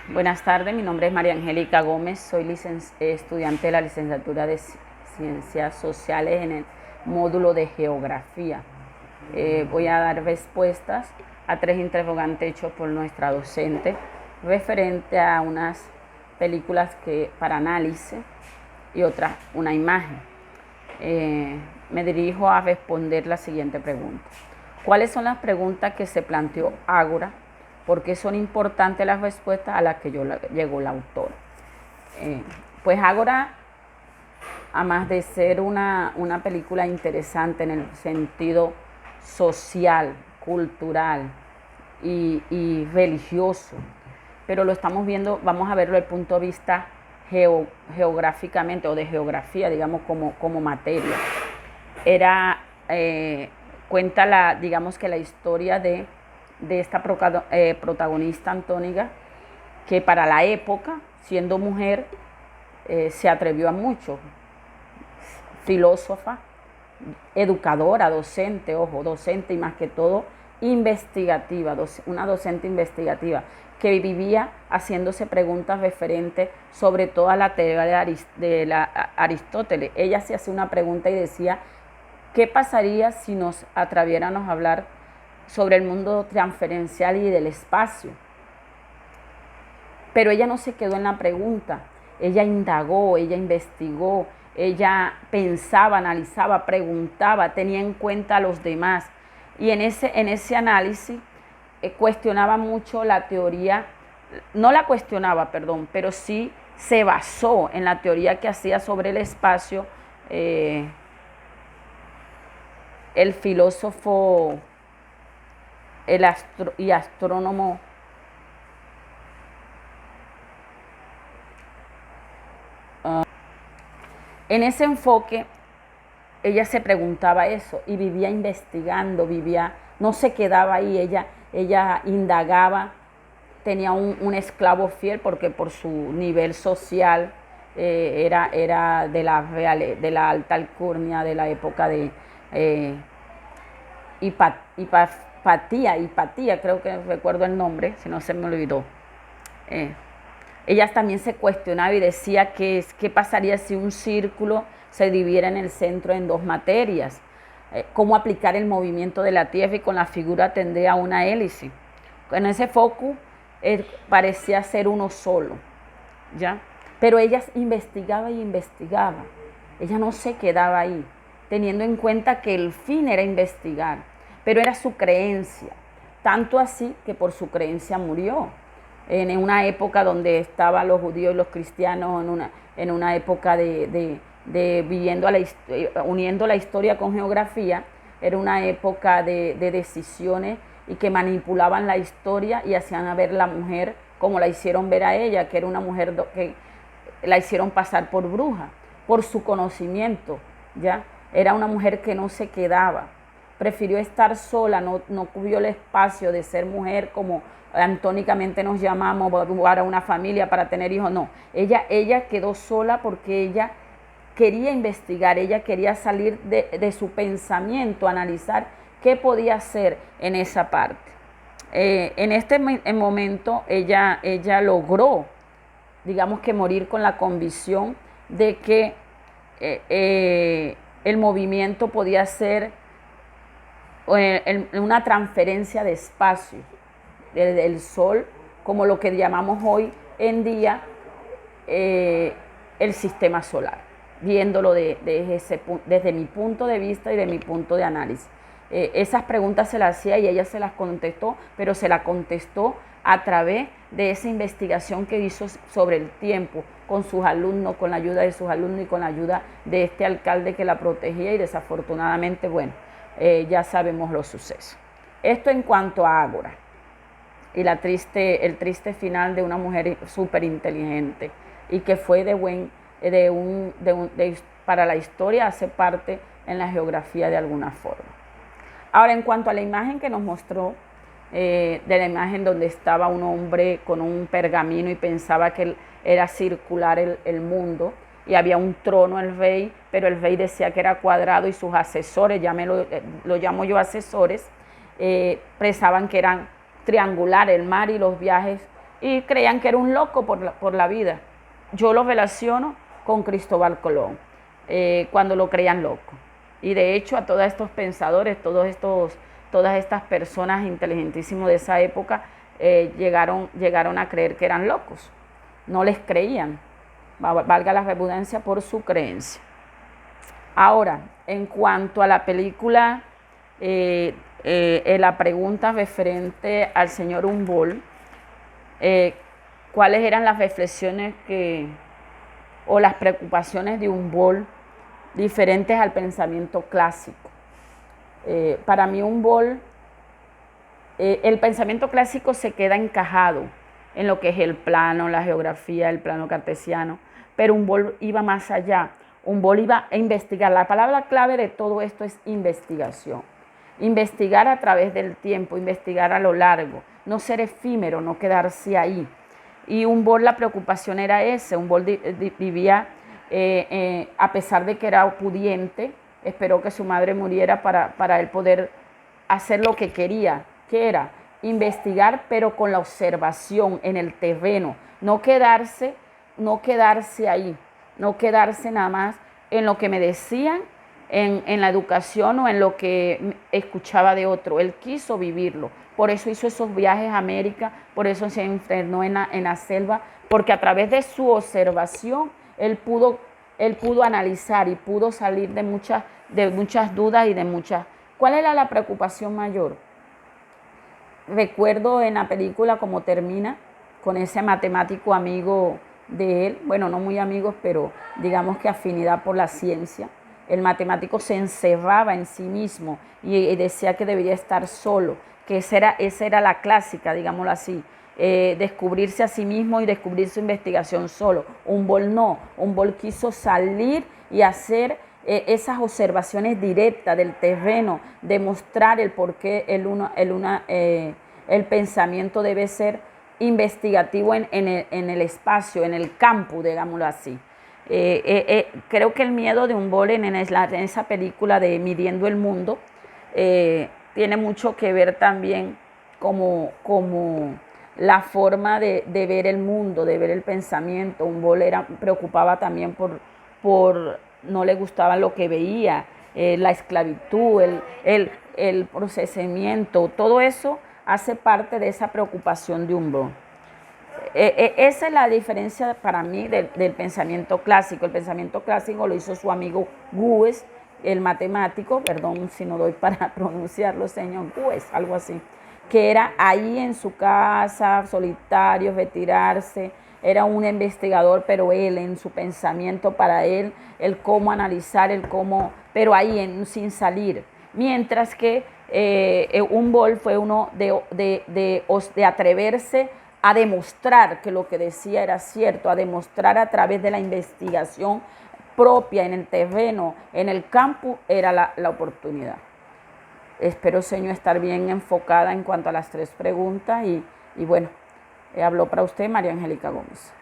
Buenas tardes, mi nombre es María Angélica Gómez, soy estudiante de la licenciatura de Ciencias Sociales en el módulo de Geografía. Voy a dar respuestas a 3 interrogantes hechos por nuestra docente referente a unas películas para análisis y otra una imagen. Me dirijo a responder la siguiente pregunta. ¿Cuáles son las preguntas que se planteó Ágora? ¿Por qué son importantes las respuestas a las que llegó la autora? Pues Ágora, además de ser una película interesante en el sentido social, cultural y religioso, pero lo estamos viendo, vamos a verlo desde el punto de vista geográficamente o de geografía, digamos, como materia. Cuenta digamos que la historia de esta protagonista Antóniga, que para la época, siendo mujer, se atrevió a mucho. Filósofa, educadora, docente, docente y más que todo investigativa, una docente investigativa que vivía haciéndose preguntas referentes sobre toda la teoría de Aristóteles. Ella se hacía una pregunta y decía, ¿qué pasaría si nos atreviéramos a hablar sobre el mundo transferencial y del espacio? Pero ella no se quedó en la pregunta, ella indagó, ella investigó, ella pensaba, analizaba, preguntaba, tenía en cuenta a los demás. Y en ese análisis cuestionaba mucho la teoría, no la cuestionaba, perdón, pero sí se basó en la teoría que hacía sobre el espacio el filósofo y astrónomo en ese enfoque. Ella se preguntaba eso y vivía investigando, no se quedaba ahí, ella indagaba, tenía un esclavo fiel porque por su nivel social era de la alta alcurnia de la época de Hipatía, creo que recuerdo el nombre, si no se me olvidó. Ella también se cuestionaba y decía qué pasaría si un círculo se dividiera en el centro en 2 materias, cómo aplicar el movimiento de la Tierra y con la figura tendría una hélice. En ese foco parecía ser uno solo, ¿ya? Pero ella investigaba y investigaba, ella no se quedaba ahí, teniendo en cuenta que el fin era investigar, pero era su creencia, tanto así que por su creencia murió. En una época donde estaban los judíos y los cristianos, en una época de uniendo la historia con geografía, era una época de decisiones y que manipulaban la historia y hacían ver la mujer como la hicieron ver a ella, que era una mujer que la hicieron pasar por bruja, por su conocimiento, ¿ya? Era una mujer que no se quedaba, prefirió estar sola, no cubrió el espacio de ser mujer como antónicamente nos llamamos, para una familia, para tener hijos, no. Ella quedó sola porque ella quería investigar, ella quería salir de su pensamiento, analizar qué podía hacer en esa parte. En este momento ella logró, digamos que morir con la convicción de que el movimiento podía ser una transferencia de espacio del Sol, como lo que llamamos hoy en día el sistema solar, viéndolo desde mi punto de vista y de mi punto de análisis. Esas preguntas se las hacía y ella se las contestó, pero se las contestó a través de esa investigación que hizo sobre el tiempo con sus alumnos, con la ayuda de sus alumnos y con la ayuda de este alcalde que la protegía, y desafortunadamente, bueno, ya sabemos los sucesos. Esto en cuanto a Ágora y el triste final de una mujer súper inteligente y que fue para la historia, hace parte en la geografía de alguna forma. Ahora, en cuanto a la imagen que nos mostró, de la imagen donde estaba un hombre con un pergamino y pensaba que era circular el mundo y había un trono, el rey, pero el rey decía que era cuadrado y sus asesores, lo llamo yo asesores, pensaban que eran triangular el mar y los viajes y creían que era un loco por la vida. Yo lo relaciono con Cristóbal Colón, cuando lo creían loco. Y de hecho a todos estos pensadores, todas estas personas inteligentísimas de esa época llegaron a creer que eran locos. No les creían, valga la redundancia, por su creencia. Ahora, en cuanto a la película, la pregunta referente al señor Humboldt, cuáles eran las reflexiones o las preocupaciones de Humboldt diferentes al pensamiento clásico. Para mí Humboldt, el pensamiento clásico se queda encajado en lo que es el plano, la geografía, el plano cartesiano, pero Humboldt iba más allá. Humboldt iba a investigar. La palabra clave de todo esto es investigación. Investigar a través del tiempo, investigar a lo largo, no ser efímero, no quedarse ahí. Y Humboldt, la preocupación era esa. Humboldt vivía, a pesar de que era pudiente, esperó que su madre muriera para él poder hacer lo que quería, que era investigar, pero con la observación en el terreno, no quedarse ahí, no quedarse nada más en lo que me decían en la educación o en lo que escuchaba de otro. Él quiso vivirlo, por eso hizo esos viajes a América, por eso se internó en la selva, porque a través de su observación él pudo analizar y pudo salir de muchas dudas y de muchas... ¿Cuál era la preocupación mayor? Recuerdo en la película cómo termina con ese matemático amigo de él, bueno, no muy amigos, pero digamos que afinidad por la ciencia. El matemático se encerraba en sí mismo y decía que debería estar solo, que esa era la clásica, digámoslo así, descubrirse a sí mismo y descubrir su investigación solo. Humboldt no, Humboldt quiso salir y hacer esas observaciones directas del terreno, demostrar el por qué el pensamiento debe ser investigativo en el espacio, en el campo, digámoslo así. Creo que el miedo de Humboldt en esa película de Midiendo el Mundo tiene mucho que ver también como la forma de ver el mundo, de ver el pensamiento. Humboldt preocupaba también por no le gustaba lo que veía, la esclavitud, el procesamiento, todo eso hace parte de esa preocupación de Humboldt. Esa es la diferencia para mí del pensamiento clásico. El pensamiento clásico lo hizo su amigo Gues, el matemático, perdón si no doy para pronunciarlo, señor Gues, algo así, que era ahí en su casa, solitario, retirarse. Era un investigador, pero él en su pensamiento, para él, el cómo analizar, el cómo, pero ahí sin salir. Mientras que Humboldt fue uno de atreverse a demostrar que lo que decía era cierto, a demostrar a través de la investigación propia en el terreno, en el campo, era la oportunidad. Espero, señor, estar bien enfocada en cuanto a las tres preguntas y bueno, habló para usted María Angélica Gómez.